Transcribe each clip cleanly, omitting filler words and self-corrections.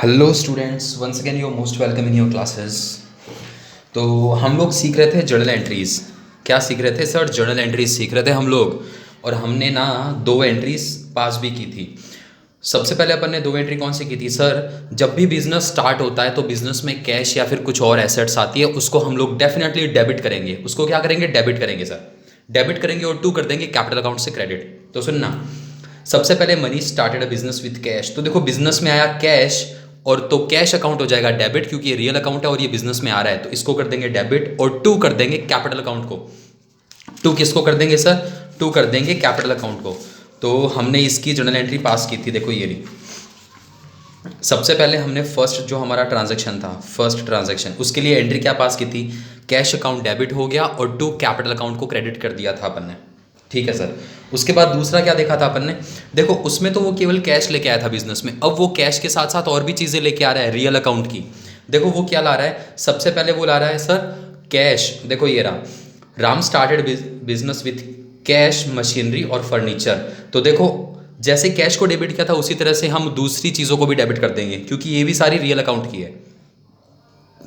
Hello students, once again you are most welcome in your classes. तो हम लोग सीख रहे थे जर्नल एंट्रीज़। क्या सीख रहे थे सर? जर्नल एंट्रीज़ सीख रहे थे हम लोग। और हमने ना 2 एंट्रीज पास भी की थी। सबसे पहले अपन ने 2 एंट्री कौन सी की थी सर? जब भी बिजनेस स्टार्ट होता है तो बिजनेस में कैश या फिर कुछ और एसेट्स आती है, उसको हम लोग डेफिनेटली डेबिट करेंगे। उसको क्या करेंगे? डेबिट करेंगे सर। डेबिट करेंगे और टू कर देंगे कैपिटल अकाउंट से क्रेडिट। तो सुनना, सबसे पहले money started a business with cash. तो देखो, बिजनेस में आया कैश, और तो कैश अकाउंट हो जाएगा डेबिट, क्योंकि ये रियल अकाउंट है और ये बिजनेस में आ रहा है, तो इसको कर देंगे डेबिट। और टू कर देंगे कैपिटल अकाउंट को। टू किसको कर देंगे सर? टू कर देंगे कैपिटल अकाउंट को। तो हमने इसकी जर्नल एंट्री पास की थी। देखो ये रही। सबसे पहले हमने फर्स्ट जो हमारा ट्रांजैक्शन था, फर्स्ट ट्रांजैक्शन, उसके लिए एंट्री क्या पास की थी? कैश अकाउंट डेबिट हो गया और टू कैपिटल अकाउंट को क्रेडिट कर दिया था अपन ने। ठीक है सर। उसके बाद दूसरा क्या देखा था अपन ने? देखो, उसमें तो वो केवल कैश लेके आया था बिजनेस में। अब वो कैश के साथ साथ और भी चीज़ें लेके आ रहा है रियल अकाउंट की। देखो वो क्या ला रहा है? सबसे पहले वो ला रहा है सर कैश। देखो ये रहा, Ram started business with cash, machinery और फर्नीचर। तो देखो, जैसे कैश को डेबिट किया था उसी तरह से हम दूसरी चीज़ों को भी डेबिट कर देंगे, क्योंकि ये भी सारी रियल अकाउंट की है।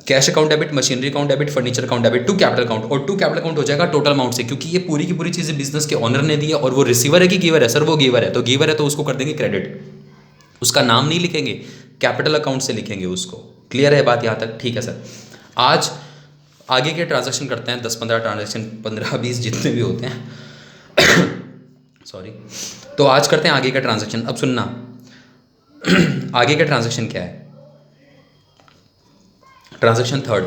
Cash account debit, machinery account debit, furniture account debit, to capital account. और टू कैपिटल अकाउंट हो जाएगा टोटल अमाउंट से, क्योंकि ये पूरी की पूरी चीज़ें बिजनेस के ओनर ने दी है। और वो रिसीवर है कि गिवर है? सर वो गिवर है। तो गिवर है तो उसको कर देंगे क्रेडिट। उसका नाम नहीं लिखेंगे, कैपिटल अकाउंट से लिखेंगे उसको। क्लियर है बात यहाँ तक? ठीक है सर। आज आगे के ट्रांजेक्शन करते हैं। 10-15 ट्रांजेक्शन, 15-20 जितने भी होते हैं सॉरी। तो आज करते हैं आगे का ट्रांजेक्शन। अब सुनना आगे का ट्रांजेक्शन क्या है? Transaction third,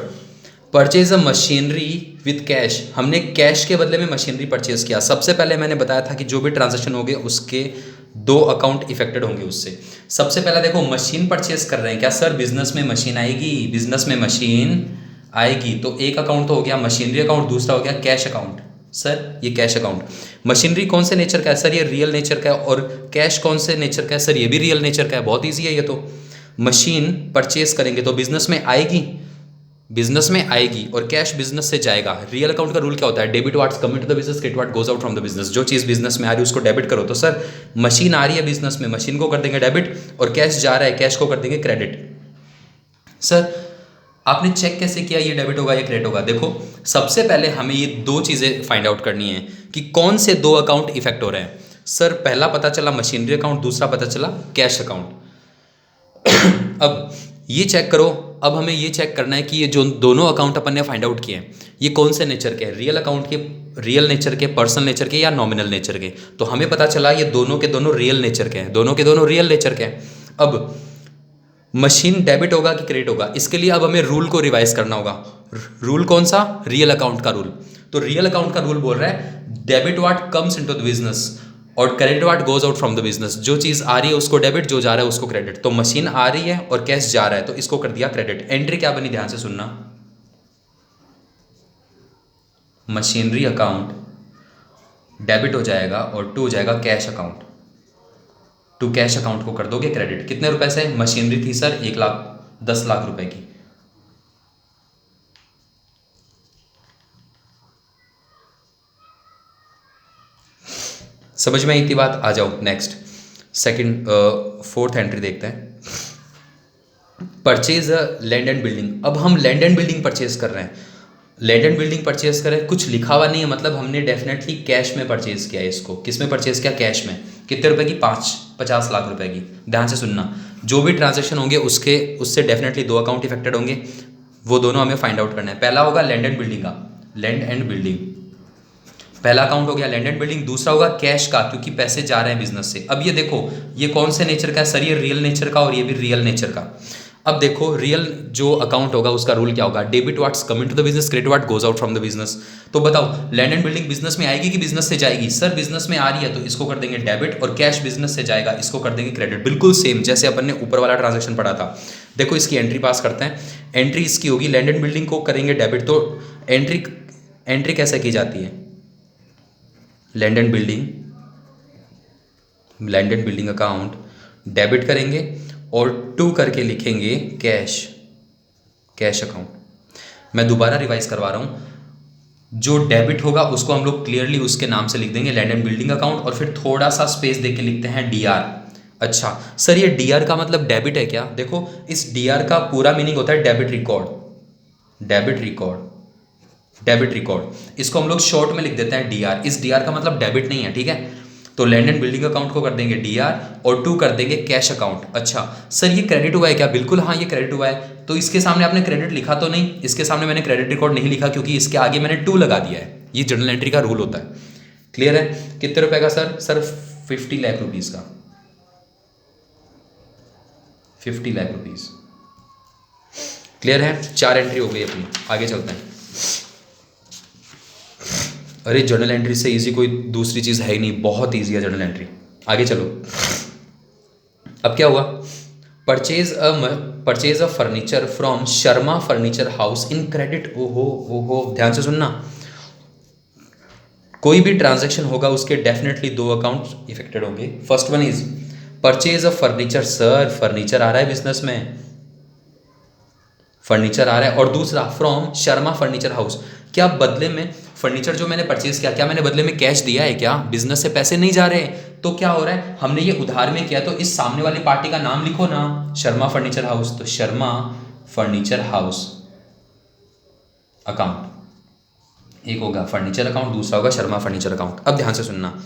purchase a machinery with cash. हमने कैश के बदले में मशीनरी परचेज किया। सबसे पहले मैंने बताया था कि जो भी ट्रांजेक्शन होंगे उसके 2 अकाउंट इफेक्टेड होंगे उससे। सबसे पहला देखो, मशीन परचेज कर रहे हैं। क्या सर बिजनेस में मशीन आएगी? बिजनेस में मशीन आएगी। तो एक अकाउंट तो हो गया मशीनरी अकाउंट, दूसरा हो गया कैश अकाउंट। सर ये कैश अकाउंट। मशीनरी कौन से नेचर का है? सर ये रियल नेचर का है। और कैश कौन से नेचर का है? सर ये भी रियल नेचर का है। बहुत ईजी है ये तो। मशीन परचेज करेंगे तो बिजनेस में आएगी, बिजनेस में आएगी, और कैश बिजनेस से जाएगा। रियल अकाउंट का रूल क्या होता है? Debit what's come into the business, credit what goes out from the business. जो चीज़ बिजनेस में आ रही है उसको डेबिट करो। तो सर मशीन आ रही है बिजनेस में, मशीन को कर देंगे डेबिट, और कैश जा रहा है, कैश को कर देंगे क्रेडिट। सर आपने चेक कैसे किया ये डेबिट होगा या क्रेडिट होगा? देखो, सबसे पहले हमें ये 2 चीज़ें फाइंड आउट करनी है कि कौन से 2 अकाउंट इफेक्ट हो रहे हैं। सर पहला पता चला मशीनरी अकाउंट, दूसरा पता चला कैश अकाउंट। अब ये चेक करो। अब हमें ये चेक करना है कि ये जो दोनों अकाउंट अपन ने फाइंड आउट किए हैं ये कौन से नेचर के हैं? रियल अकाउंट के, रियल नेचर के, पर्सनल नेचर के, या नॉमिनल नेचर के? तो हमें पता चला ये दोनों के दोनों रियल नेचर के हैं। दोनों के दोनों रियल नेचर के हैं। अब मशीन डेबिट होगा कि क्रेडिट होगा, इसके लिए अब हमें रूल को रिवाइज करना होगा। रूल कौन सा? रियल अकाउंट का रूल। तो रियल अकाउंट का रूल बोल रहा है debit what comes into the business और credit what goes out from the business. जो चीज़ आ रही है उसको डेबिट, जो जा रहा है उसको क्रेडिट। तो मशीन आ रही है और कैश जा रहा है, तो इसको कर दिया क्रेडिट। एंट्री क्या बनी? ध्यान से सुनना, मशीनरी अकाउंट डेबिट हो जाएगा और टू हो जाएगा cash account. To cash account को कर दोगे क्रेडिट। कितने रुपए से? मशीनरी थी सर 1,10,00,000 रुपए की। समझ में आई इतनी बात? आ जाओ नेक्स्ट, सेकंड, फोर्थ एंट्री देखते हैं। Purchase land and building. अब हम लैंड एंड बिल्डिंग परचेज कर रहे हैं। लैंड एंड बिल्डिंग परचेज करें, कुछ लिखा हुआ नहीं है, मतलब हमने डेफिनेटली कैश में परचेज किया है इसको। किस में परचेज किया? कैश में। कितने रुपए की? 50 लाख रुपए की। ध्यान से सुनना, जो भी ट्रांजेक्शन होंगे उसके उससे डेफिनेटली 2 अकाउंट इफेक्टेड होंगे। वो दोनों हमें फाइंड आउट करना है। पहला होगा लैंड एंड बिल्डिंग का, लैंड एंड बिल्डिंग पहला अकाउंट हो गया लैंड एंड बिल्डिंग। दूसरा होगा कैश का, क्योंकि पैसे जा रहे हैं बिजनेस से। अब ये देखो, ये कौन से नेचर का है? सर ये रियल नेचर का, और ये भी रियल नेचर का। अब देखो, रियल जो अकाउंट होगा उसका रूल क्या होगा? Debit what's come into the business, credit what goes out from the business. तो बताओ, लैंड एंड बिल्डिंग बिजनेस में आएगी कि बिजनेस से जाएगी? सर बिजनेस में आ रही है तो इसको कर देंगे डेबिट, और कैश बिजनेस से जाएगा, इसको कर देंगे क्रेडिट। बिल्कुल सेम जैसे अपन ने ऊपर वाला ट्रांजेक्शन पढ़ा था। देखो इसकी एंट्री पास करते हैं। एंट्री इसकी होगी, लैंड एंड बिल्डिंग को करेंगे डेबिट। तो एंट्री कैसे की जाती है? Land and building account debit करेंगे और टू करके लिखेंगे कैश अकाउंट। मैं दोबारा रिवाइज करवा रहा हूँ। जो डेबिट होगा उसको हम लोग क्लियरली उसके नाम से लिख देंगे लैंड एंड बिल्डिंग अकाउंट, और फिर थोड़ा सा स्पेस दे के लिखते हैं DR। अच्छा सर, ये डी आर का मतलब डेबिट है क्या? देखो, इस डी आर का पूरा मीनिंग होता है debit record. Debit record, debit record, इसको हम लोग शॉर्ट में लिख देते हैं डी आर। इस डी आर का मतलब डेबिट नहीं है, ठीक है। तो लैंड एंड बिल्डिंग अकाउंट को कर देंगे डी आर और टू कर देंगे कैश अकाउंट। अच्छा सर, ये क्रेडिट हुआ है क्या? बिल्कुल हाँ, ये क्रेडिट हुआ है। तो इसके सामने आपने क्रेडिट लिखा तो नहीं? इसके सामने मैंने क्रेडिट रिकॉर्ड नहीं लिखा क्योंकि इसके आगे मैंने टू लगा दिया है। ये जर्नल एंट्री का रूल होता है। क्लियर है? कितने रुपए का सर? सर 50 लाख रुपीज़ का। 50 लाख रुपीज़। क्लियर है? 4 एंट्री हो गई अपनी। आगे चलते हैं। अरे जर्नल एंट्री से इजी कोई दूसरी चीज़ है ही नहीं, बहुत ईजी है जर्नल एंट्री। आगे चलो। अब क्या हुआ? Purchase a furniture from Sharma furniture house in credit. ओहो ओहो, ध्यान से सुनना। कोई भी ट्रांजैक्शन होगा उसके डेफिनेटली दो अकाउंट इफेक्टेड होंगे। First one is purchase of furniture. Sir furniture आ रहा है बिजनेस में, फर्नीचर आ रहा है। और दूसरा फ्रॉम शर्मा फर्नीचर हाउस। क्या बदले में फर्नीचर जो मैंने परचेज किया, क्या मैंने बदले में कैश दिया है क्या? बिजनेस से पैसे नहीं जा रहे। तो क्या हो रहा है, हमने ये उधार में किया, तो इस सामने वाली पार्टी का नाम लिखो ना, शर्मा फर्नीचर हाउस। तो शर्मा फर्नीचर हाउस अकाउंट, एक होगा फर्नीचर अकाउंट, दूसरा होगा शर्मा फर्नीचर अकाउंट। अब ध्यान से सुनना,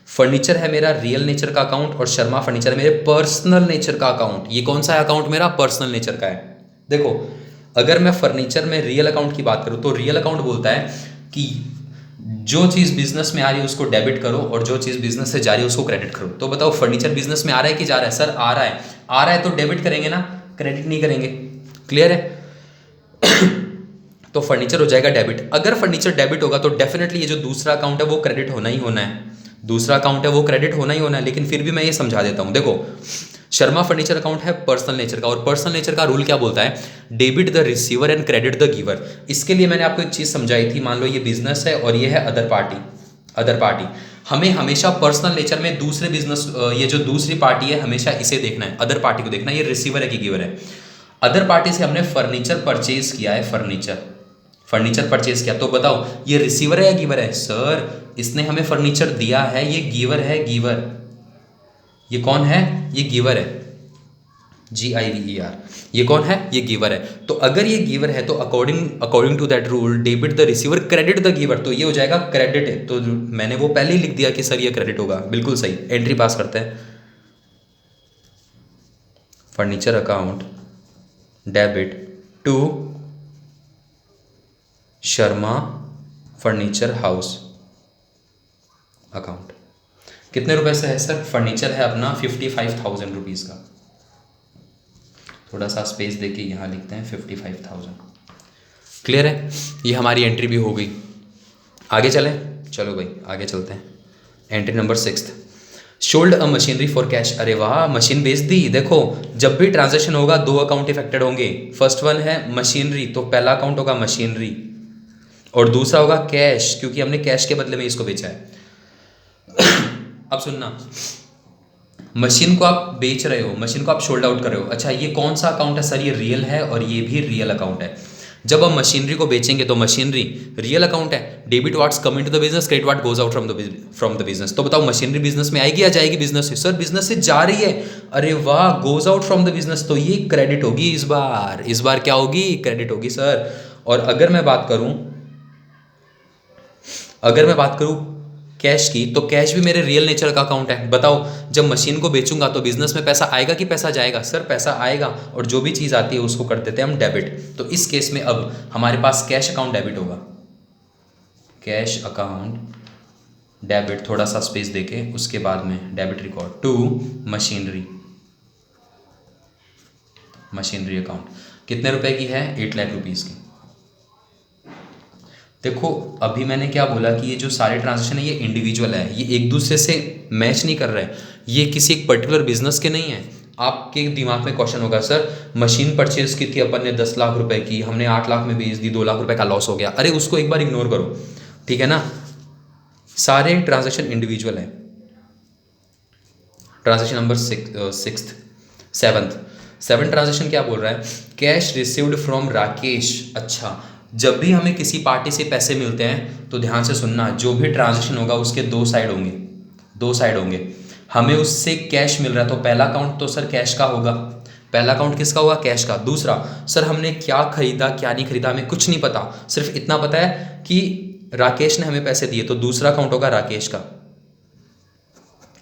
फर्नीचर है मेरा रियल नेचर का अकाउंट और शर्मा फर्नीचर है मेरे पर्सनल नेचर का अकाउंट। ये कौन सा अकाउंट? मेरा पर्सनल नेचर का है। देखो, अगर मैं फर्नीचर में रियल अकाउंट की बात करूं तो रियल अकाउंट बोलता है कि जो चीज़ बिजनेस में आ रही है उसको डेबिट करो और जो चीज़ बिजनेस से जा रही है उसको क्रेडिट करो। तो बताओ फर्नीचर बिजनेस में आ रहा है कि जा रहा है? सर आ रहा है। आ रहा है तो डेबिट करेंगे ना, क्रेडिट नहीं करेंगे। क्लियर है? तो फर्नीचर हो जाएगा डेबिट। अगर फर्नीचर डेबिट होगा तो डेफिनेटली ये जो दूसरा अकाउंट है वो क्रेडिट होना ही होना है। दूसरा अकाउंट है वो क्रेडिट होना ही होना है। लेकिन फिर भी मैं ये समझा देता हूँ। देखो, शर्मा फर्नीचर अकाउंट है पर्सनल नेचर का, और पर्सनल नेचर का रूल क्या बोलता है? Debit the receiver and credit the giver. इसके लिए मैंने आपको एक चीज़ समझाई थी। मान लो ये बिजनेस है और ये है अदर पार्टी। अदर पार्टी, हमें हमेशा पर्सनल नेचर में दूसरे बिजनेस, ये जो दूसरी पार्टी है हमेशा इसे देखना है, अदर पार्टी को देखना है। ये रिसीवर है कि गिवर है? अदर पार्टी से हमने फर्नीचर परचेज किया है, फर्नीचर परचेज किया। तो बताओ ये रिसीवर है या गिवर है? सर इसने हमें फर्नीचर दिया है, ये गिवर है, गिवर। ये कौन है? ये गिवर है, GIVER। ये कौन है? ये गिवर है। तो अगर ये गिवर है तो according to that rule debit the receiver credit the giver, तो ये हो जाएगा क्रेडिट है। तो मैंने वो पहले ही लिख दिया कि सर ये क्रेडिट होगा। बिल्कुल सही, एंट्री पास करते हैं। Furniture account debit to Sharma furniture house account. कितने रुपए से है सर? फर्नीचर है अपना 55,000 रुपीज़ का। थोड़ा सा स्पेस देके यहाँ लिखते हैं 55,000। क्लियर है? ये हमारी एंट्री भी हो गई। आगे चलें? चलो भाई आगे चलते हैं। Entry number 6, sold a machinery for cash. अरे वाह, मशीन बेच दी। देखो, जब भी ट्रांजैक्शन होगा दो अकाउंट इफेक्टेड होंगे। फर्स्ट वन है मशीनरी, तो पहला अकाउंट होगा मशीनरी, और दूसरा होगा कैश क्योंकि हमने कैश के बदले में इसको बेचा है। अब सुनना, मशीन को आप बेच रहे हो, मशीन को आप शोल्ड आउट कर रहे हो। अच्छा, ये कौन सा अकाउंट है सर? ये रियल है और ये भी रियल अकाउंट है। जब हम मशीनरी को बेचेंगे तो मशीनरी रियल अकाउंट है। Debit what's come into the business, credit what goes out from the business. तो बताओ मशीनरी बिजनेस में आएगी या जाएगी बिजनेस से? सर बिजनेस से जा रही है। अरे वाह, goes out from the business, तो ये क्रेडिट होगी इस बार। इस बार क्या होगी? क्रेडिट होगी सर। और अगर मैं बात करूं कैश की, तो कैश भी मेरे रियल नेचर का अकाउंट है। बताओ, जब मशीन को बेचूंगा तो बिजनेस में पैसा आएगा कि पैसा जाएगा? सर पैसा आएगा, और जो भी चीज़ आती है उसको कर देते हैं हम डेबिट। तो इस केस में अब हमारे पास कैश अकाउंट डेबिट होगा। कैश अकाउंट डेबिट, थोड़ा सा स्पेस देके उसके बाद में debit record to machinery account. कितने रुपए की है? 8 लाख रुपीज़ की। देखो, अभी मैंने क्या बोला कि ये जो सारे ट्रांजेक्शन है ये इंडिविजुअल है, ये एक दूसरे से मैच नहीं कर रहे हैं, ये किसी एक पर्टिकुलर बिजनेस के नहीं है। आपके दिमाग में क्वेश्चन होगा, सर मशीन परचेज की थी अपन ने 10 लाख रुपए की, हमने 8 लाख में बेच दी, 2 लाख रुपए का लॉस हो गया। अरे उसको एक बार इग्नोर करो, ठीक है ना? सारे ट्रांजेक्शन इंडिविजुअल है। ट्रांजेक्शन नंबर 7 ट्रांजेक्शन क्या बोल रहा है? Cash received from Rakesh. अच्छा, जब भी हमें किसी पार्टी से पैसे मिलते हैं तो ध्यान से सुनना, जो भी ट्रांजैक्शन होगा उसके दो साइड होंगे। हमें उससे कैश मिल रहा है, तो पहला अकाउंट तो सर कैश का होगा। पहला अकाउंट किसका होगा? कैश का। दूसरा, सर हमने क्या खरीदा क्या नहीं खरीदा हमें कुछ नहीं पता, सिर्फ इतना पता है कि राकेश ने हमें पैसे दिए, तो दूसरा अकाउंट होगा राकेश का।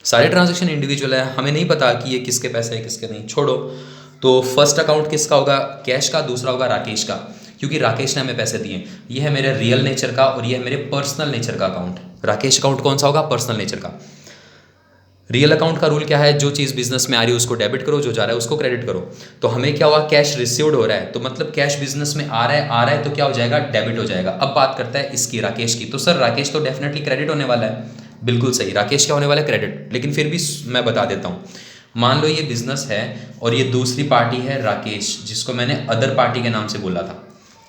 सारे ट्रांजैक्शन इंडिविजुअल है, हमें नहीं पता कि ये किसके पैसे हैं किसके नहीं, छोड़ो। तो फर्स्ट अकाउंट किसका होगा? कैश का। दूसरा होगा राकेश का, क्योंकि राकेश ने हमें पैसे दिए। ये है मेरे रियल नेचर का और ये है मेरे पर्सनल नेचर का अकाउंट। राकेश अकाउंट कौन सा होगा? पर्सनल नेचर का। रियल अकाउंट का रूल क्या है? जो चीज़ बिजनेस में आ रही है उसको डेबिट करो, जो जा रहा है उसको क्रेडिट करो। तो हमें क्या हुआ? कैश रिसीव्ड हो रहा है, तो मतलब कैश बिजनेस में आ रहा है तो क्या हो जाएगा? डेबिट हो जाएगा। अब बात करता है इसकी, राकेश की। तो सर राकेश तो डेफिनेटली क्रेडिट होने वाला है। बिल्कुल सही, राकेश क्या होने वाला है? क्रेडिट। लेकिन फिर भी मैं बता देता हूँ, मान लो ये बिजनेस है और ये दूसरी पार्टी है राकेश, जिसको मैंने अदर पार्टी के नाम से बोला था,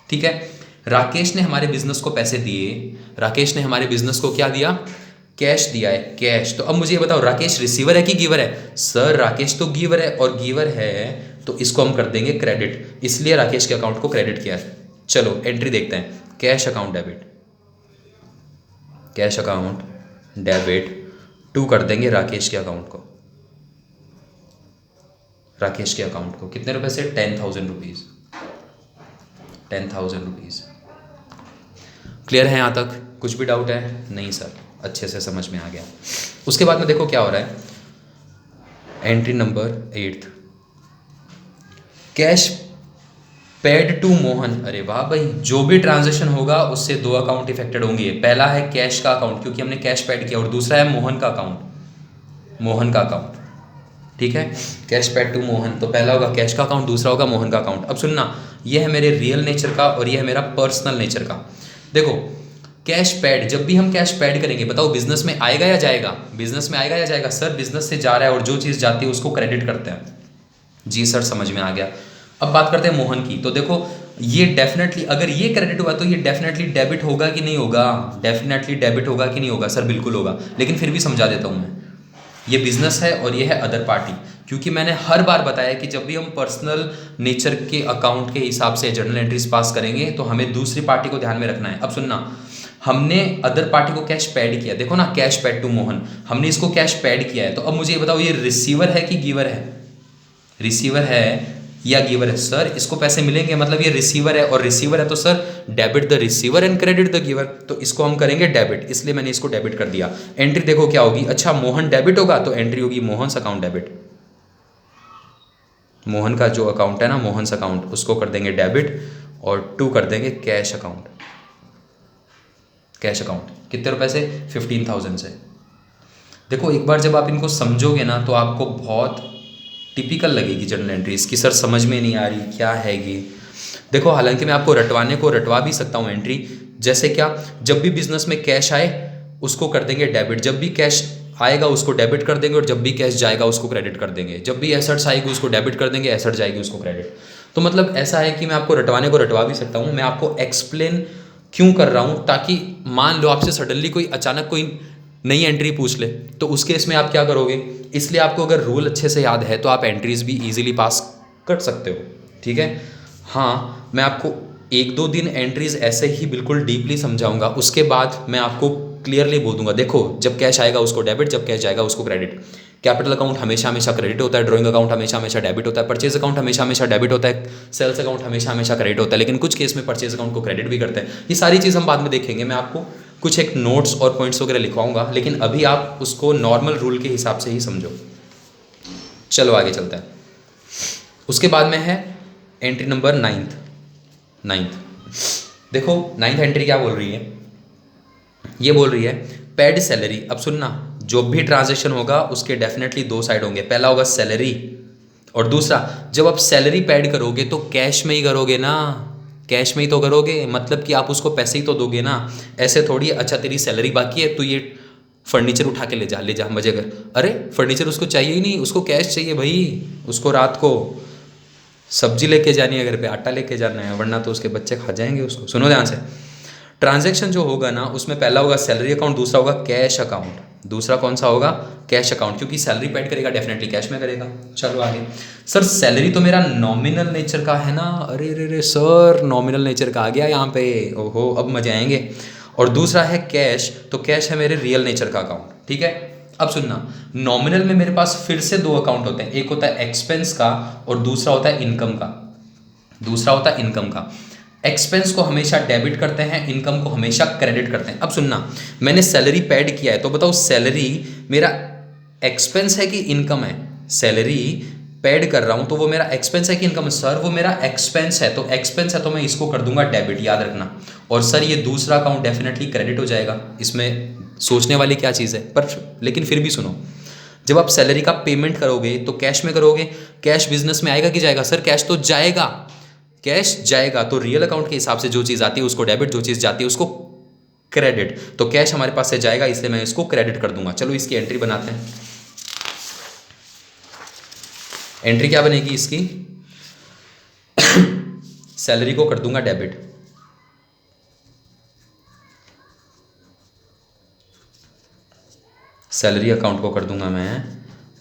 ठीक है। राकेश ने हमारे बिजनेस को पैसे दिए, राकेश ने हमारे बिजनेस को क्या दिया? कैश दिया है, कैश। तो अब मुझे ये बताओ, राकेश रिसीवर है कि गिवर है? सर राकेश तो गिवर है, और गिवर है तो इसको हम कर देंगे क्रेडिट, इसलिए राकेश के अकाउंट को क्रेडिट किया है। चलो एंट्री देखते हैं। Cash account debit, cash account debit to कर देंगे राकेश के अकाउंट को। राकेश के अकाउंट को कितने रुपए से? 10,000 रुपीज़, 10,000 रुपीज़। क्लियर है यहाँ तक? कुछ भी डाउट है? नहीं सर, अच्छे से समझ में आ गया। उसके बाद में देखो क्या हो रहा है। Entry number 8, cash paid to Mohan. अरे वाह भाई, जो भी ट्रांजैक्शन होगा उससे दो अकाउंट इफेक्टेड होंगे। पहला है कैश का अकाउंट, क्योंकि हमने कैश पेड किया, और दूसरा है मोहन का अकाउंट, मोहन का अकाउंट, ठीक है। कैश पेड टू मोहन, तो पहला होगा कैश का अकाउंट, दूसरा होगा मोहन का अकाउंट। अब सुनना, ये है मेरे रियल नेचर का और ये है मेरा पर्सनल नेचर का। देखो कैश पेड, जब भी हम कैश पेड करेंगे, बताओ बिजनेस में आएगा या जाएगा? बिजनेस में आएगा या जाएगा? सर बिजनेस से जा रहा है और जो चीज़ जाती है उसको क्रेडिट करते हैं। जी सर समझ में आ गया। अब बात करते हैं मोहन की। तो देखो ये डेफिनेटली, अगर ये क्रेडिट हुआ तो ये डेफिनेटली डेबिट होगा कि नहीं होगा? डेफिनेटली डेबिट होगा कि नहीं होगा? सर बिल्कुल होगा। लेकिन फिर भी समझा देता हूँ मैं, ये बिजनेस है और ये है अदर पार्टी, क्योंकि मैंने हर बार बताया कि जब भी हम पर्सनल नेचर के अकाउंट के हिसाब से जर्नल एंट्रीज पास करेंगे तो हमें दूसरी पार्टी को ध्यान में रखना है। अब सुनना, हमने अदर पार्टी को कैश पेड किया, देखो ना, कैश पेड टू मोहन, हमने इसको कैश पेड किया है। तो अब मुझे ये बताओ, ये रिसीवर है कि गिवर है? रिसीवर है या गिवर है? सर इसको पैसे मिलेंगे, मतलब ये रिसीवर है, और रिसीवर है तो sir debit the receiver and credit the giver, तो इसको हम करेंगे डेबिट, इसलिए मैंने इसको डेबिट कर दिया। एंट्री देखो क्या होगी। अच्छा मोहन डेबिट होगा तो एंट्री होगी मोहन्स अकाउंट डेबिट। मोहन का जो अकाउंट है ना, मोहन्स अकाउंट, उसको कर देंगे डेबिट और टू कर देंगे कैश अकाउंट। कैश अकाउंट कितने रुपए से? 15,000 से। देखो एक बार जब आप इनको समझोगे ना तो आपको बहुत टिपिकल लगेगी जर्नल एंट्रीज की, सर समझ में नहीं आ रही क्या है ये। देखो हालांकि मैं आपको रटवाने को रटवा भी सकता हूँ एंट्री, जैसे क्या, जब भी बिजनेस में कैश आए उसको कर देंगे डेबिट, जब भी कैश आएगा उसको डेबिट कर देंगे, और जब भी कैश जाएगा उसको क्रेडिट कर देंगे, जब भी एसेट्स आएगी उसको डेबिट कर देंगे, एसेट जाएगी उसको क्रेडिट। तो मतलब ऐसा है कि मैं आपको रटवाने को रटवा भी सकता हूँ, मैं आपको एक्सप्लेन क्यों कर रहा हूँ, ताकि मान लो आपसे सडनली कोई अचानक कोई नई एंट्री पूछ ले तो उस केस में आप क्या करोगे। इसलिए आपको अगर रूल अच्छे से याद है तो आप एंट्रीज भी इजीली पास कर सकते हो, ठीक है। हाँ मैं आपको एक दो दिन एंट्रीज ऐसे ही बिल्कुल डीपली समझाऊंगा, उसके बाद मैं आपको क्लियरली बोल दूंगा, देखो जब कैश आएगा उसको डेबिट, जब कैश जाएगा उसको क्रेडिट। कैपिटल अकाउंट हमेशा हमेशा क्रेडिट होता है, ड्राइंग अकाउंट हमेशा हमेशा डेबिट होता है, परचेज अकाउंट हमेशा हमेशा डेबिट होता है, सेल्स अकाउंट हमेशा हमेशा क्रेडिट होता है, लेकिन कुछ केस में परचेज अकाउंट को क्रेडिट भी करते हैं। ये सारी चीज़ हम बाद में देखेंगे, मैं आपको कुछ एक नोट्स और पॉइंट्स वगैरह लिखवाऊंगा, लेकिन अभी आप उसको नॉर्मल रूल के हिसाब से ही समझो। चलो आगे चलते हैं। उसके बाद में है एंट्री नंबर 9th। देखो 9th एंट्री क्या बोल रही है, ये बोल रही है पेड सैलरी। अब सुनना, जो भी ट्रांजैक्शन होगा उसके डेफिनेटली दो साइड होंगे, पहला होगा सैलरी और दूसरा, जब आप सैलरी पेड करोगे तो कैश में ही करोगे ना, कैश में ही तो करोगे, मतलब कि आप उसको पैसे ही तो दोगे ना। ऐसे थोड़ी अच्छा तेरी सैलरी बाकी है तो ये फर्नीचर उठा के ले जा मजे कर, अरे फर्नीचर उसको चाहिए ही नहीं, उसको कैश चाहिए भाई, उसको रात को सब्जी लेके जानी है, घर पे आटा लेके जाना है, वरना तो उसके बच्चे खा जाएंगे उसको। सुनो ध्यान से, ट्रांजैक्शन जो होगा ना उसमें पहला होगा सैलरी अकाउंट, दूसरा होगा कैश अकाउंट। दूसरा कौन सा होगा? कैश अकाउंट, क्योंकि सैलरी पेड करेगा डेफिनेटली कैश में करेगा। चलो आगे। सर सैलरी तो मेरा नॉमिनल नेचर का है ना, अरे रे रे सर नॉमिनल नेचर का आ गया यहाँ पे, ओहो अब मजे आएंगे। और दूसरा है कैश, तो कैश है मेरे रियल नेचर का अकाउंट, ठीक है। अब सुनना, नॉमिनल में मेरे पास फिर से दो अकाउंट होते हैं, एक होता है एक्सपेंस का और दूसरा होता है इनकम का। दूसरा होता है इनकम का। एक्सपेंस को हमेशा डेबिट करते हैं, इनकम को हमेशा क्रेडिट करते हैं। अब सुनना, मैंने सैलरी पेड किया है तो बताओ सैलरी मेरा एक्सपेंस है कि इनकम है? सैलरी पेड कर रहा हूं तो वो मेरा एक्सपेंस है कि इनकम है? सर वो मेरा एक्सपेंस है, तो एक्सपेंस है तो मैं इसको कर दूंगा डेबिट, याद रखना। और सर ये दूसरा अकाउंट डेफिनेटली क्रेडिट हो जाएगा। इसमें सोचने वाली क्या चीज़ है? पर लेकिन फिर भी सुनो, जब आप सैलरी का पेमेंट करोगे तो कैश में करोगे, कैश बिजनेस में आएगा कि जाएगा? सर कैश तो जाएगा, कैश जाएगा। तो रियल अकाउंट के हिसाब से जो चीज़ आती है उसको डेबिट, जो चीज़ जाती है उसको क्रेडिट। तो कैश हमारे पास से जाएगा इसलिए मैं इसको क्रेडिट कर दूंगा। चलो इसकी एंट्री बनाते हैं। एंट्री क्या बनेगी इसकी? सैलरी को कर दूंगा डेबिट, सैलरी अकाउंट को कर दूंगा मैं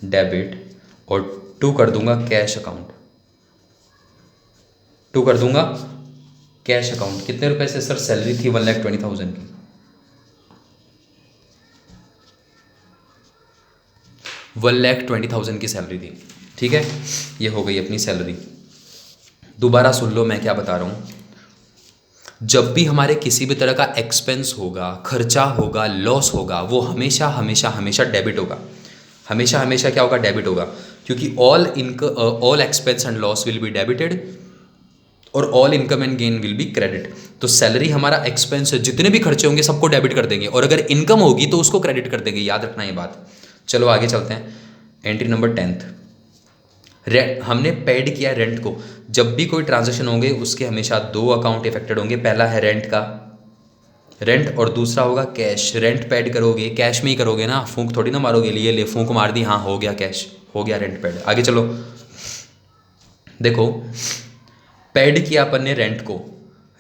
डेबिट, और टू कर दूंगा कैश अकाउंट, टू कर दूंगा कैश अकाउंट। कितने रुपए से? सर सैलरी थी 1,20,000 की, 1,20,000 की सैलरी थी। ठीक है, ये हो गई अपनी सैलरी। दोबारा सुन लो मैं क्या बता रहा हूँ। जब भी हमारे किसी भी तरह का एक्सपेंस होगा, खर्चा होगा, लॉस होगा, वो हमेशा हमेशा हमेशा डेबिट होगा। हमेशा हमेशा क्या होगा? डेबिट होगा, क्योंकि all expense and loss will be debited और all income and gain will be credit. तो सैलरी हमारा एक्सपेंस है, जितने भी खर्चे होंगे सबको डेबिट कर देंगे, और अगर इनकम होगी तो उसको क्रेडिट कर देंगे। याद रखना ये बात। चलो आगे चलते हैं। एंट्री नंबर 10th, हमने पेड किया रेंट को। जब भी कोई ट्रांजेक्शन होंगे उसके हमेशा दो अकाउंट इफेक्टेड होंगे। पहला है रेंट का, रेंट, और दूसरा होगा कैश। रेंट पेड करोगे, कैश में ही करोगे ना, फूंक थोड़ी ना मारोगे, लिए ले फूंक मार दी, हाँ हो गया कैश, हो गया रेंट पेड। आगे चलो, देखो पेड किया अपन ने रेंट को,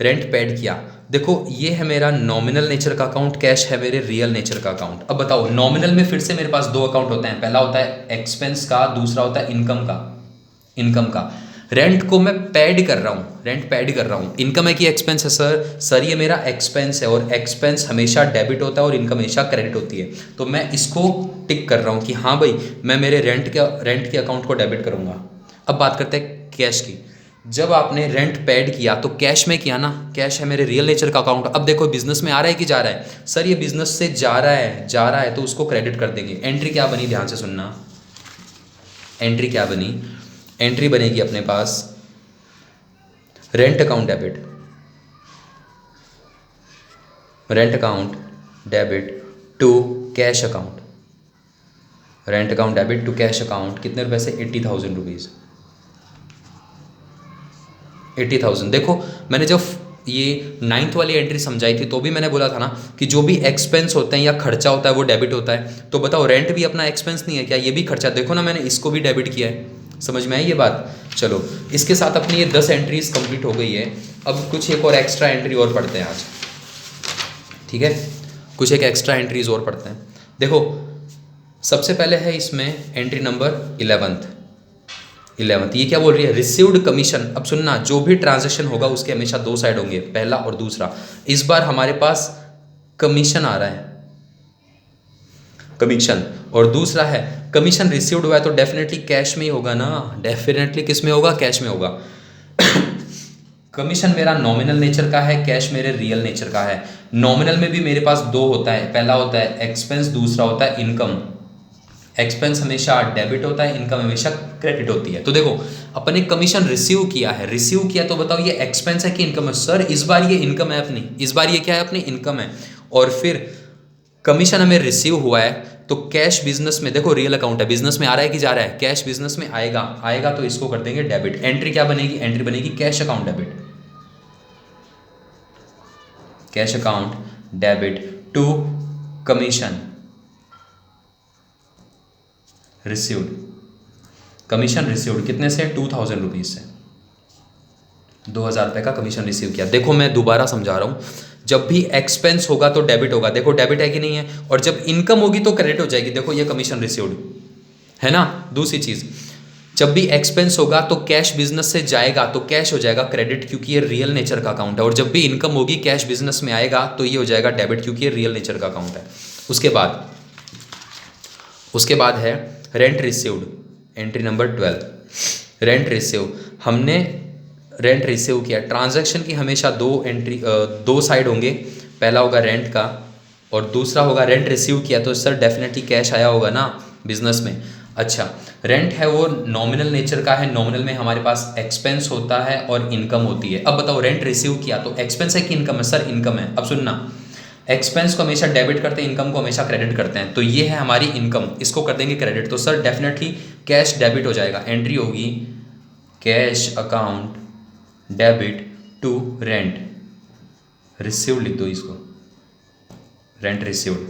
रेंट पेड किया। देखो ये है मेरा नॉमिनल नेचर का अकाउंट, कैश है मेरे रियल नेचर का अकाउंट। अब बताओ, नॉमिनल में फिर से मेरे पास दो अकाउंट होते हैं, पहला होता है एक्सपेंस का, दूसरा होता है इनकम का। इनकम का रेंट को मैं पेड कर रहा हूँ, रेंट पेड कर रहा हूँ। इनकम है कि एक्सपेंस है? सर ये मेरा एक्सपेंस है, और एक्सपेंस हमेशा डेबिट होता है और इनकम हमेशा क्रेडिट होती है। तो मैं इसको टिक कर रहा हूँ कि हाँ भाई मैं मेरे रेंट के अकाउंट को डेबिट करूँगा। अब बात करते हैं कैश की। जब आपने रेंट पेड किया तो कैश में किया ना, कैश है मेरे रियल नेचर का अकाउंट। अब देखो बिजनेस में आ रहा है कि जा रहा है? सर ये बिजनेस से जा रहा है तो उसको क्रेडिट कर देंगे। एंट्री क्या बनी? ध्यान से सुनना, एंट्री क्या बनी? एंट्री बनेगी अपने पास rent account debit, rent account debit to cash account, rent account debit to cash account. कितने रुपए से? 80,000 रुपीज़, 80,000। देखो मैंने जब ये 9th वाली एंट्री समझाई थी तो भी मैंने बोला था ना कि जो भी एक्सपेंस होते हैं या खर्चा होता है वो डेबिट होता है। तो बताओ रेंट भी अपना एक्सपेंस नहीं है क्या? ये भी खर्चा। देखो ना मैंने इसको भी डेबिट किया है। समझ में आई ये बात? चलो इसके साथ अपनी ये 10 एंट्रीज कंप्लीट हो गई है। अब कुछ एक और एक्स्ट्रा एंट्री और पढ़ते हैं आज, ठीक है? कुछ एक एक्स्ट्रा एंट्रीज और पढ़ते हैं। देखो सबसे पहले है इसमें एंट्री नंबर 11th। ये क्या बोल रही है? Received commission. अब सुनना, जो भी ट्रांजैक्शन होगा उसके हमेशा दो साइड होंगे, पहला और दूसरा। इस बार हमारे पास कमीशन आ रहा है, कमीशन, और दूसरा है कमीशन रिसीव्ड हुआ है तो डेफिनेटली कैश में ही होगा ना। डेफिनेटली किस में होगा? कैश में होगा। कमीशन मेरा नॉमिनल नेचर का है, कैश मेरे रियल नेचर का है। नॉमिनल में भी मेरे पास दो होता है, पहला होता है एक्सपेंस, दूसरा होता है इनकम। एक्सपेंस हमेशा डेबिट होता है, इनकम हमेशा क्रेडिट होती है। तो देखो अपन ने कमीशन रिसीव किया है, रिसीव किया तो बताओ ये एक्सपेंस है कि इनकम है? सर इस बार ये इनकम है अपनी, इस बार ये क्या है अपनी? इनकम है। और फिर कमीशन हमें रिसीव हुआ है तो कैश बिजनेस में, देखो रियल अकाउंट है, बिजनेस में आ रहा है कि जा रहा है? कैश बिजनेस में आएगा तो इसको कर देंगे डेबिट। एंट्री क्या बनेगी? एंट्री बनेगी cash account debit, cash account debit to commission received. Commission received कितने से? 2,000 रुपीज से, 2,000 रुपये का कमीशन रिसीव किया। देखो मैं दोबारा समझा रहा हूँ, जब भी एक्सपेंस होगा तो डेबिट होगा। देखो डेबिट है कि नहीं है? और जब इनकम होगी तो क्रेडिट हो जाएगी। देखो ये कमीशन रिसीव्ड है ना। दूसरी चीज, जब भी एक्सपेंस होगा तो कैश बिजनेस से जाएगा तो कैश हो जाएगा क्रेडिट, क्योंकि ये रियल नेचर का अकाउंट है। और जब भी इनकम होगी कैश बिजनेस में आएगा तो ये हो जाएगा डेबिट, क्योंकि ये रियल नेचर का अकाउंट है। उसके बाद उसके बाद है rent received, entry number 12। Rent receive, हमने रेंट रिसीव किया। ट्रांजैक्शन की हमेशा दो साइड होंगे, पहला होगा रेंट का और दूसरा होगा रेंट रिसीव किया, तो सर डेफिनेटली कैश आया होगा ना बिजनेस में। अच्छा, रेंट है वो नॉमिनल नेचर का है, नॉमिनल में हमारे पास एक्सपेंस होता है और इनकम होती है। अब बताओ रेंट रिसीव किया तो एक्सपेंस है कि इनकम है? सर इनकम है। अब सुनना, एक्सपेंस को हमेशा डेबिट करते हैं, इनकम को हमेशा क्रेडिट करते हैं, तो ये है हमारी इनकम, इसको कर देंगे क्रेडिट, तो सर डेफिनेटली कैश डेबिट हो जाएगा। एंट्री होगी cash account debit to rent received, लिख दो इसको, रेंट रिसीव्ड।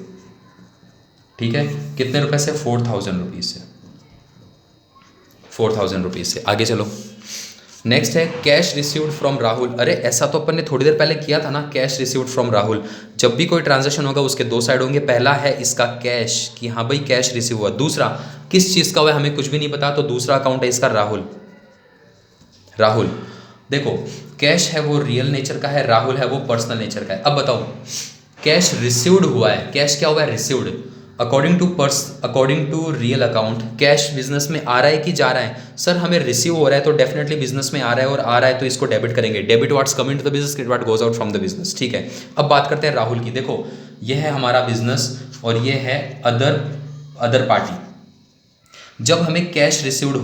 ठीक है, कितने रुपए से? 4000 रुपीज़ से, 4000 रुपीज़ से। आगे चलो, नेक्स्ट है कैश रिसीव्ड फ्रॉम राहुल। अरे ऐसा तो अपन ने थोड़ी देर पहले किया था ना, कैश रिसीव्ड फ्रॉम राहुल। जब भी कोई ट्रांजैक्शन होगा उसके दो साइड होंगे, पहला है इसका कैश कि हाँ भाई कैश रिसीव हुआ, दूसरा किस चीज़ का हुआ हमें कुछ भी नहीं पता, तो दूसरा अकाउंट है इसका राहुल। राहुल देखो, कैश है वो रियल नेचर का है, राहुल है वो पर्सनल नेचर का है। अब बताओ कैश रिसीव्ड हुआ है, कैश क्या हुआ है? Received. According to real account cash business में आ रहा है कि जा रहा है? सर हमें रिसीव हो रहा है तो डेफिनेटली बिजनेस में आ रहा है, और आ रहा है तो इसको डेबिट करेंगे। Debit what's come into the business, credit what goes out from the business. ठीक है, अब बात करते हैं राहुल की। देखो यह है हमारा बिजनेस और ये है अदर पार्टी। जब हमें कैश रिसीव्ड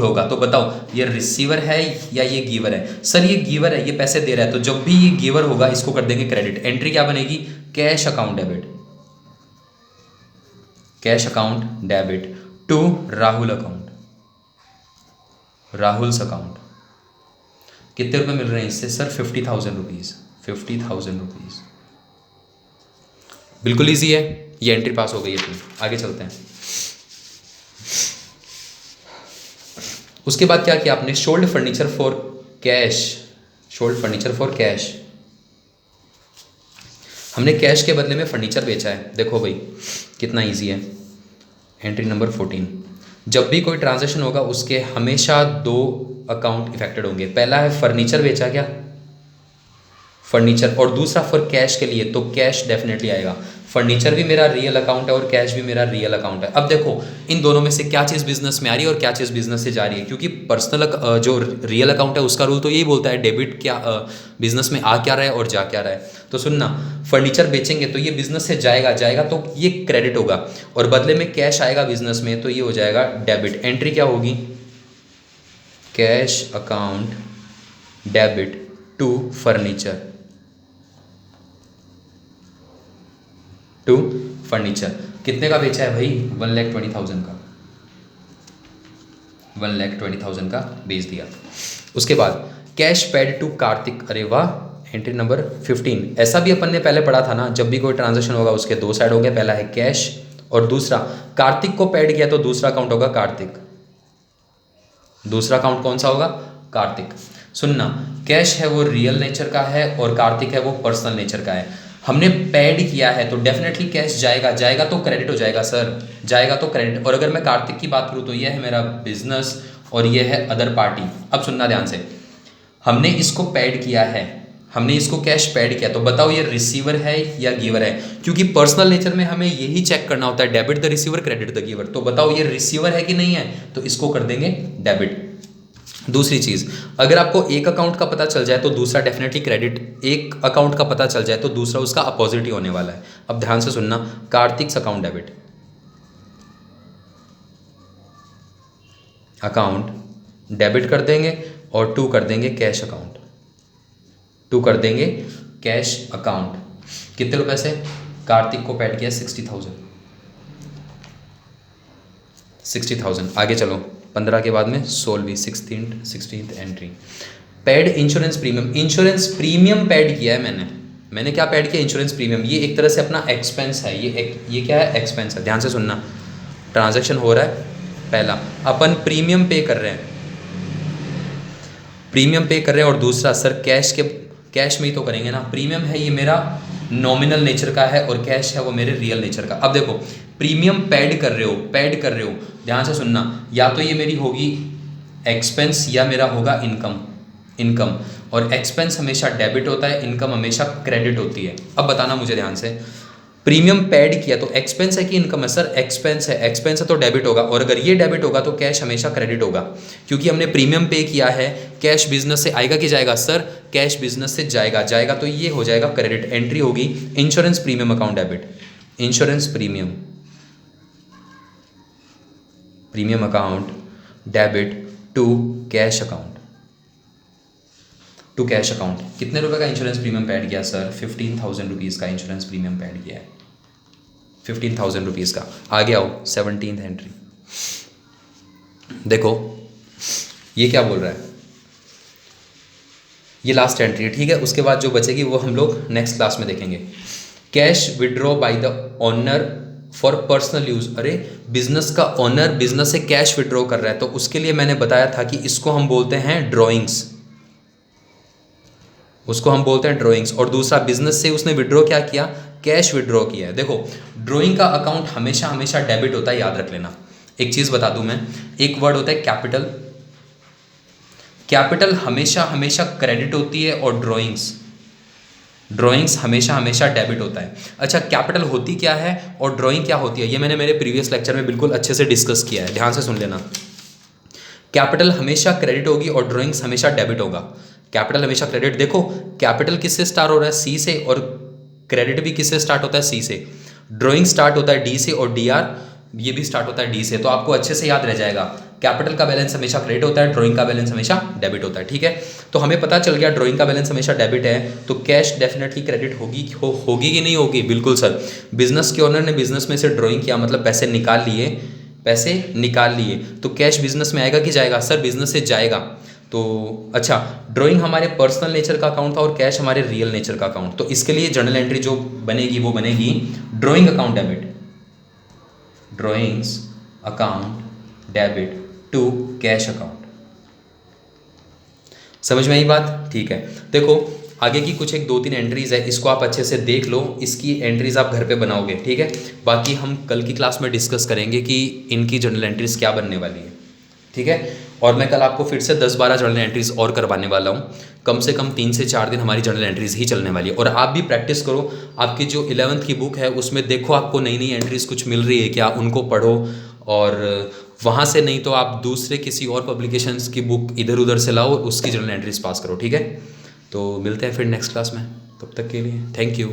होगा तो बताओ ये रिसीवर है या ये गिवर है? सर ये गिवर है, ये पैसे दे रहा है, तो जब भी ये गिवर होगा इसको कर देंगे क्रेडिट। एंट्री क्या बनेगी? Cash account debit, cash account debit to Rahul account, Rahul's account. कितने रुपए मिल रहे हैं इससे? Sir 50,000 rupees, 50,000 rupees. बिल्कुल ईजी है, ये एंट्री पास हो गई है अपनी। आगे चलते हैं। उसके बाद क्या किया आपने? Sold furniture for cash, sold furniture for cash. हमने कैश के बदले में फर्नीचर बेचा है। देखो भाई कितना इजी है। Entry number 14। जब भी कोई ट्रांजैक्शन होगा उसके हमेशा दो अकाउंट इफेक्टेड होंगे, पहला है फर्नीचर बेचा क्या, फर्नीचर, और दूसरा फॉर कैश के लिए, तो कैश डेफिनेटली आएगा। फर्नीचर भी मेरा रियल अकाउंट है और कैश भी मेरा रियल अकाउंट है। अब देखो इन दोनों में से क्या चीज़ बिजनेस में आ रही है और क्या चीज़ बिजनेस से जा रही है, क्योंकि पर्सनल जो रियल अकाउंट है उसका रूल तो यही बोलता है डेबिट क्या बिजनेस में आ क्या रहा है और जा क्या रहा है। तो सुनना, फर्नीचर बेचेंगे तो ये बिजनेस से जाएगा तो ये क्रेडिट होगा, और बदले में कैश आएगा बिजनेस में तो ये हो जाएगा डेबिट। एंट्री क्या होगी? Cash account debit to furniture, to furniture. कितने का बेचा है भाई? 1,20,000 का, 1,20,000 का बेच दिया। उसके बाद कैश पेड टू कार्तिक। अरे वाह, एंट्री नंबर 15। ऐसा भी अपन ने पहले पढ़ा था ना, जब भी कोई ट्रांजैक्शन होगा उसके दो साइड होंगे, पहला है कैश और दूसरा कार्तिक को पेड किया तो दूसरा अकाउंट होगा कार्तिक। दूसरा अकाउंट कौन सा होगा? कार्तिक। सुनना, कैश है वो रियल नेचर का है और कार्तिक है वो पर्सनल नेचर का है। हमने पेड किया है तो डेफिनेटली कैश जाएगा तो क्रेडिट हो जाएगा सर, जाएगा तो क्रेडिट। और अगर मैं कार्तिक की बात करूँ तो यह है मेरा बिजनेस और यह है अदर पार्टी। अब सुनना ध्यान से, हमने इसको पेड किया है, हमने इसको कैश पेड किया, तो बताओ ये रिसीवर है या गिवर है? क्योंकि पर्सनल नेचर में हमें यही चेक करना होता है, debit the receiver credit the giver. तो बताओ ये रिसीवर है कि नहीं है, तो इसको कर देंगे डेबिट। दूसरी चीज़, अगर आपको एक अकाउंट का पता चल जाए तो दूसरा डेफिनेटली क्रेडिट, एक अकाउंट का पता चल जाए तो दूसरा उसका अपोजिट ही होने वाला है। अब ध्यान से सुनना, Kartik account debit, account debit कर देंगे और टू कर देंगे कैश अकाउंट, टू कर देंगे कैश अकाउंट। कितने रुपए से? कार्तिक को पेड किया 60,000, 60,000। आगे चलो, 15 के बाद में 16वीं 16th entry. Paid insurance premium, insurance premium paid किया है मैंने क्या पेड किया? Insurance premium. ये एक तरह से अपना एक्सपेंस है, ये क्या है? एक्सपेंस है। ध्यान से सुनना, ट्रांजैक्शन हो रहा है, पहला अपन प्रीमियम पे कर रहे हैं, प्रीमियम पे कर रहे हैं, और दूसरा सर कैश में ही तो करेंगे ना। प्रीमियम है ये मेरा नॉमिनल नेचर का है और कैश है वो मेरे रियल नेचर का। अब देखो प्रीमियम पेड कर रहे हो, ध्यान से सुनना, या तो ये मेरी होगी एक्सपेंस या मेरा होगा इनकम, और एक्सपेंस हमेशा डेबिट होता है, इनकम हमेशा क्रेडिट होती है। अब बताना मुझे ध्यान से, प्रीमियम पेड किया तो एक्सपेंस है कि इनकम है? सर एक्सपेंस है, एक्सपेंस है तो डेबिट होगा, और अगर ये डेबिट होगा तो कैश हमेशा क्रेडिट होगा, क्योंकि हमने प्रीमियम पे किया है। कैश बिजनेस से आएगा कि जाएगा? सर कैश बिजनेस से जाएगा, जाएगा तो ये हो जाएगा क्रेडिट। एंट्री होगी insurance premium account debit, insurance premium account debit to cash account, to cash account. कितने रुपए का इंश्योरेंस प्रीमियम पेड किया? सर 15,000 रुपीज़ का इंश्योरेंस प्रीमियम पेड किया है, 15,000 रुपीज़ का। आगे आओ 17th एंट्री, देखो ये क्या बोल रहा है, ये लास्ट एंट्री है, ठीक है। उसके बाद जो बचेगी वो हम लोग नेक्स्ट क्लास में देखेंगे। Cash withdraw by the owner for personal use. अरे बिजनेस का ओनर बिजनेस से कैश विड्रॉ कर रहा है, तो उसके लिए मैंने बताया था कि इसको हम बोलते हैं ड्रॉइंग्स, उसको हम बोलते हैं ड्रॉइंग्स। और दूसरा बिजनेस से उसने विड्रॉ क्या किया? कैश विड्रॉ किया है। देखो ड्रॉइंग का अकाउंट हमेशा हमेशा डेबिट होता है, याद रख लेना। एक चीज़ बता दूं मैं, एक वर्ड होता है कैपिटल, कैपिटल हमेशा हमेशा क्रेडिट होती है, और ड्रॉइंग्स हमेशा हमेशा डेबिट होता है। अच्छा कैपिटल होती क्या है और ड्रॉइंग क्या होती है, ये मैंने मेरे प्रीवियस लेक्चर में बिल्कुल अच्छे से डिस्कस किया है, ध्यान से सुन लेना। कैपिटल हमेशा क्रेडिट होगी और ड्रॉइंग्स हमेशा डेबिट होगा। कैपिटल हमेशा क्रेडिट, देखो कैपिटल किससे स्टार्ट हो रहा है? सी से, और क्रेडिट भी किससे स्टार्ट होता है? सी से। ड्रॉइंग स्टार्ट होता है डी से, और डी आर ये भी स्टार्ट होता है डी से। तो आपको अच्छे से याद रह जाएगा, कैपिटल का बैलेंस हमेशा क्रेडिट होता है, ड्रॉइंग का बैलेंस हमेशा डेबिट होता है, ठीक है। तो हमें पता चल गया ड्रॉइंग का बैलेंस हमेशा डेबिट है, तो कैश डेफिनेटली क्रेडिट होगी होगी कि नहीं होगी? बिल्कुल सर। बिजनेस के ओनर ने बिजनेस में से ड्रॉइंग किया, मतलब पैसे निकाल लिए, पैसे निकाल लिए, तो कैश बिजनेस में आएगा कि जाएगा? सर बिजनेस से जाएगा। तो अच्छा ड्राइंग हमारे पर्सनल नेचर का अकाउंट था और कैश हमारे रियल नेचर का अकाउंट। तो इसके लिए जर्नल एंट्री जो बनेगी वो बनेगी drawing account debit, drawings account debit to cash account. समझ में आई बात? ठीक है। देखो आगे की कुछ एक 2-3 एंट्रीज है, इसको आप अच्छे से देख लो, इसकी एंट्रीज आप घर पे बनाओगे, ठीक है। बाकी हम कल की क्लास में डिस्कस करेंगे कि इनकी जर्नल एंट्रीज क्या बनने वाली है, ठीक है। और मैं कल आपको फिर से 10-12 जर्नल एंट्रीज और करवाने वाला हूँ। कम से कम 3 से 4 दिन हमारी जर्नल एंट्रीज ही चलने वाली है। और आप भी प्रैक्टिस करो, आपकी जो 11th की बुक है उसमें देखो आपको नई नई एंट्रीज कुछ मिल रही है क्या, उनको पढ़ो। और वहाँ से नहीं तो आप दूसरे किसी और पब्लिकेशंस की बुक इधर उधर से लाओ, उसकी जर्नल एंट्रीज पास करो, ठीक है। तो मिलते हैं फिर नेक्स्ट क्लास में, तब तक के लिए थैंक यू।